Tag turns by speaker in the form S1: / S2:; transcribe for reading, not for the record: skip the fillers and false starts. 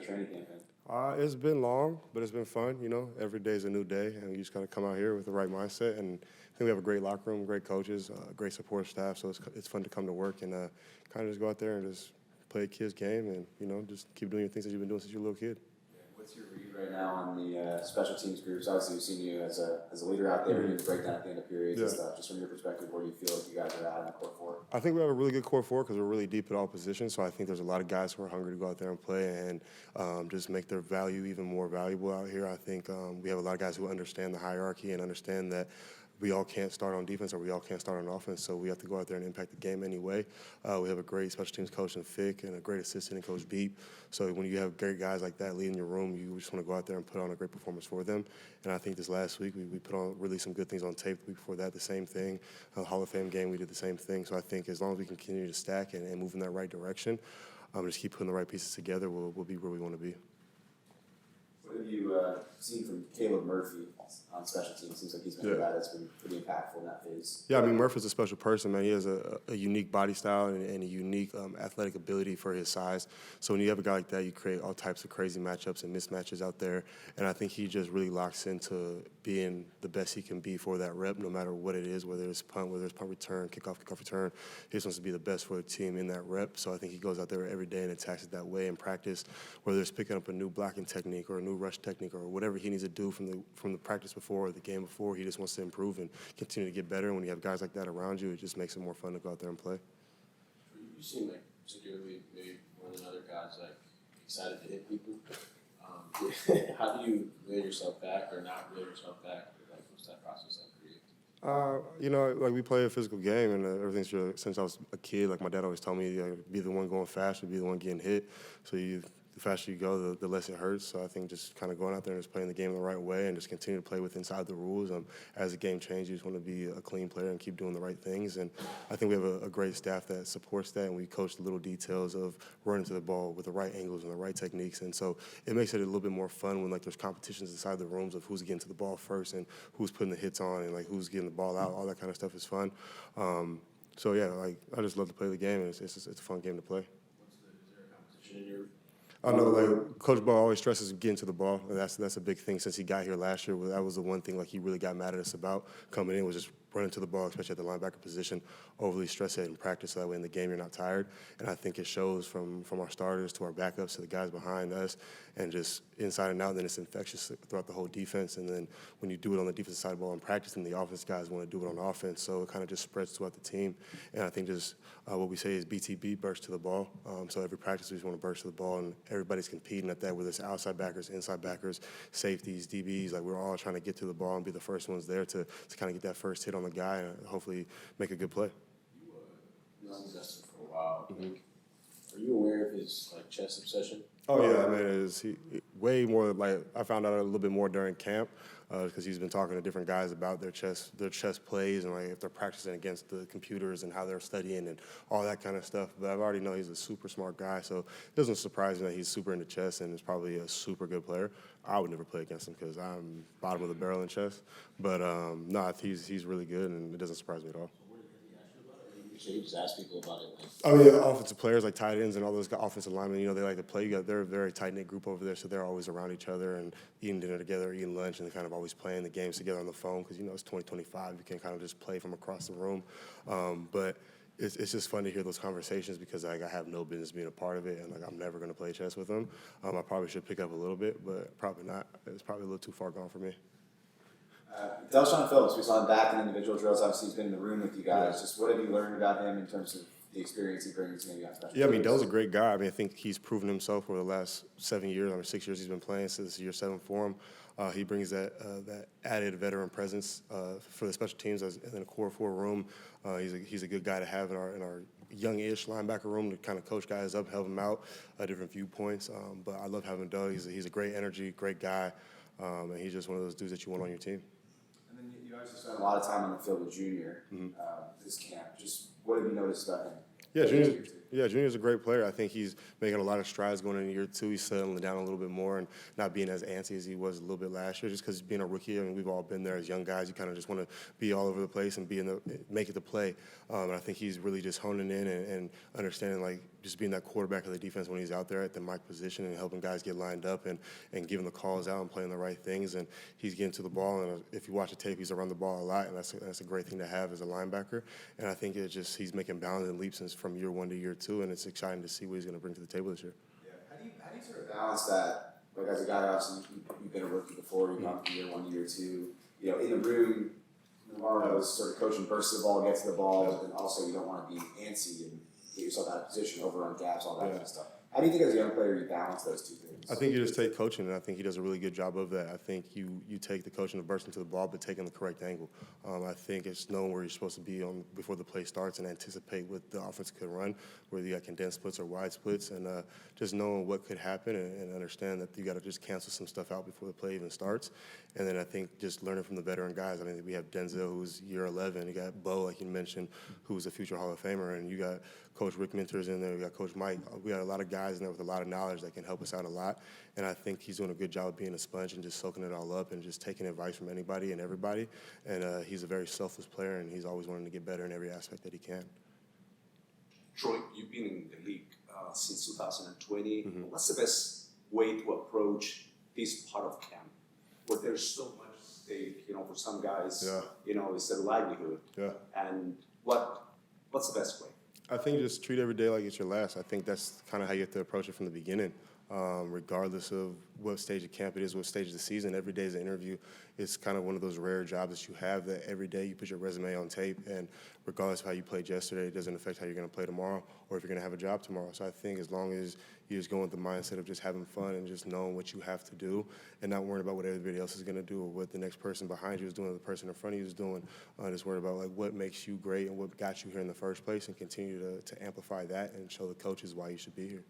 S1: training camp been?
S2: It's been long, but it's been fun. You know, every day is a new day, and you just got to come out here with the right mindset. And I think we have a great locker room, great coaches, great support staff. So it's fun to come to work and kind of just go out there and just play a kid's game, and just keep doing your things that you've been doing since you're a little kid.
S1: What's your read right now on the special teams groups? Obviously, we've seen you as a leader out there, doing the breakdown at the end of periods and stuff. Just from your perspective, where do you feel like you guys are at in the core four?
S2: I think we have a really good core four because we're really deep at all positions. So I think there's a lot of guys who are hungry to go out there and play and just make their value even more valuable out here. I think we have a lot of guys who understand the hierarchy and understand that we all can't start on defense or we all can't start on offense, so we have to go out there and impact the game anyway. We have a great special teams coach in Fick and a great assistant in Coach Beep. So when you have great guys like that leading your room, you just want to go out there and put on a great performance for them. And I think this last week we put on really some good things on tape. The week before that, the same thing. Hall of Fame game, we did the same thing. So I think as long as we can continue to stack and move in that right direction, just keep putting the right pieces together, we'll be where we want to be.
S1: What have you seen from Caleb Murphy on special teams? Seems like he's been a guy that's been pretty impactful in that phase.
S2: Yeah, I mean, Murphy's a special person, man. He has a unique body style and a unique athletic ability for his size. So when you have a guy like that, you create all types of crazy matchups and mismatches out there. And I think he just really locks into being the best he can be for that rep, no matter what it is, whether it's punt, whether it's punt return, kickoff return. He just wants to be the best for the team in that rep. So I think he goes out there every day and attacks it that way in practice, whether it's picking up a new blocking technique or a new rush technique or whatever he needs to do from the practice before or the game before. He just wants to improve and continue to get better. And when you have guys like that around you, it just makes it more fun to go out there and play.
S3: You seem like particularly maybe more than other guys like excited to hit people. How do you reel yourself back or not reel yourself back? Like, what's that process like for you?
S2: Like we play a physical game, and everything's since I was a kid. Like my dad always told me, be the one going fast or be the one getting hit. So the faster you go, the less it hurts. So I think just kind of going out there and just playing the game the right way and just continue to play with inside the rules. As the game changes, you just want to be a clean player and keep doing the right things. And I think we have a great staff that supports that, and we coach the little details of running to the ball with the right angles and the right techniques. And so it makes it a little bit more fun when there's competitions inside the rooms of who's getting to the ball first and who's putting the hits on and who's getting the ball out. All that kind of stuff is fun. So yeah, I just love to play the game, and it's a fun game to play.
S3: Is there a competition in your?
S2: I know, Coach Ball always stresses getting to the ball. That's a big thing since he got here last year. That was the one thing he really got mad at us about coming in, was just running to the ball, especially at the linebacker position, overly stress it in practice, so that way in the game you're not tired. And I think it shows from our starters to our backups to the guys behind us, and just inside and out, and then it's infectious throughout the whole defense. And then when you do it on the defensive side of the ball in practice, then the offense guys want to do it on offense, so it kind of just spreads throughout the team. And I think just what we say is BTB, burst to the ball. So every practice we just want to burst to the ball, and everybody's competing at that, whether it's outside backers, inside backers, safeties, DBs. We're all trying to get to the ball and be the first ones there to kind of get that first hit on the guy and hopefully make a good play.
S3: You known Justin for a while. Are you aware of his chess obsession?
S2: Oh yeah, I mean, way more. I found out a little bit more during camp because he's been talking to different guys about their chess plays and if they're practicing against the computers and how they're studying and all that kind of stuff. But I've already know he's a super smart guy, so it doesn't surprise me that he's super into chess and is probably a super good player. I would never play against him because I'm bottom of the barrel in chess. But no, he's really good, and it doesn't surprise me at all.
S3: You just ask people about it.
S2: Offensive players like tight ends and all those offensive linemen, they like to play. They're a very tight-knit group over there, so they're always around each other and eating dinner together, eating lunch, and they're kind of always playing the games together on the phone because, it's 2025. You can kind of just play from across the room. But it's just fun to hear those conversations because I have no business being a part of it, and I'm never going to play chess with them. I probably should pick up a little bit, but probably not. It's probably a little too far gone for me.
S1: Delshon Phillips, we saw him back in individual drills. Obviously, he's been in the room with you guys. Yeah. Just what have you learned about him in terms of the experience he brings maybe on special teams?
S2: Yeah, Del's a great guy. I think he's proven himself over the last 7 years. 6 years he's been playing, so this is year 7 for him. He brings that added veteran presence for the special teams in a core 4 room. He's a good guy to have in our young-ish linebacker room to kind of coach guys up, help them out, different viewpoints. But I love having Del. He's a great energy, great guy, and he's just one of those dudes that you want on your team.
S1: And then you obviously spent a lot of time on the field with Junior this camp. Just what have you noticed about him?
S2: Junior's a great player. I think he's making a lot of strides going into year 2. He's settling down a little bit more and not being as antsy as he was a little bit last year just because being a rookie. We've all been there as young guys. You kind of just want to be all over the place and make it to play. And I think he's really just honing in and understanding, just being that quarterback of the defense when he's out there at the mic position and helping guys get lined up and giving the calls out and playing the right things. And he's getting to the ball, and if you watch the tape, he's around the ball a lot, and that's a great thing to have as a linebacker. And I think he's making bounds and leaps from year 1 to year 2, and it's exciting to see what he's going to bring to the table this year.
S1: Yeah. How do you sort of balance that? Like, as a guy, obviously, you've been a rookie before, you've gone from year 1 to year 2. You know, in the room, Navarro's sort of coaching bursts the ball, gets to the ball, but then also you don't want to be antsy and get yourself out of position, overrun gaps, all that kind of stuff. How do you think as a young player you balance those two things?
S2: I think you just take coaching, and I think he does a really good job of that. I think you take the coaching to burst into the ball, but taking the correct angle. I think it's knowing where you're supposed to be before the play starts and anticipate what the offense could run, whether you got condensed splits or wide splits, and just knowing what could happen and understand that you got to just cancel some stuff out before the play even starts. And then I think just learning from the veteran guys. I mean, we have Denzel, who's year 11. You got Bo, like you mentioned, who's a future Hall of Famer, and you got Coach Rick Minters in there. We got Coach Mike. We got a lot of guys in there with a lot of knowledge that can help us out a lot. And I think he's doing a good job of being a sponge and just soaking it all up and just taking advice from anybody and everybody. And he's a very selfless player, and he's always wanting to get better in every aspect that he can.
S4: Troy, you've been in the league since 2020. What's the best way to approach this part of camp, where there's so much at stake? You know, for some guys, you know, it's their livelihood.
S2: Yeah.
S4: And what's the best way?
S2: I think just treat every day like it's your last. I think that's kind of how you have to approach it from the beginning. Regardless of what stage of camp it is, what stage of the season, every day is an interview. It's kind of one of those rare jobs that you have that every day you put your resume on tape, and regardless of how you played yesterday, it doesn't affect how you're going to play tomorrow or if you're going to have a job tomorrow. So I think as long as you just go with the mindset of just having fun and just knowing what you have to do and not worrying about what everybody else is going to do or what the next person behind you is doing or the person in front of you is doing, just worry about like what makes you great and what got you here in the first place and continue to amplify that and show the coaches why you should be here.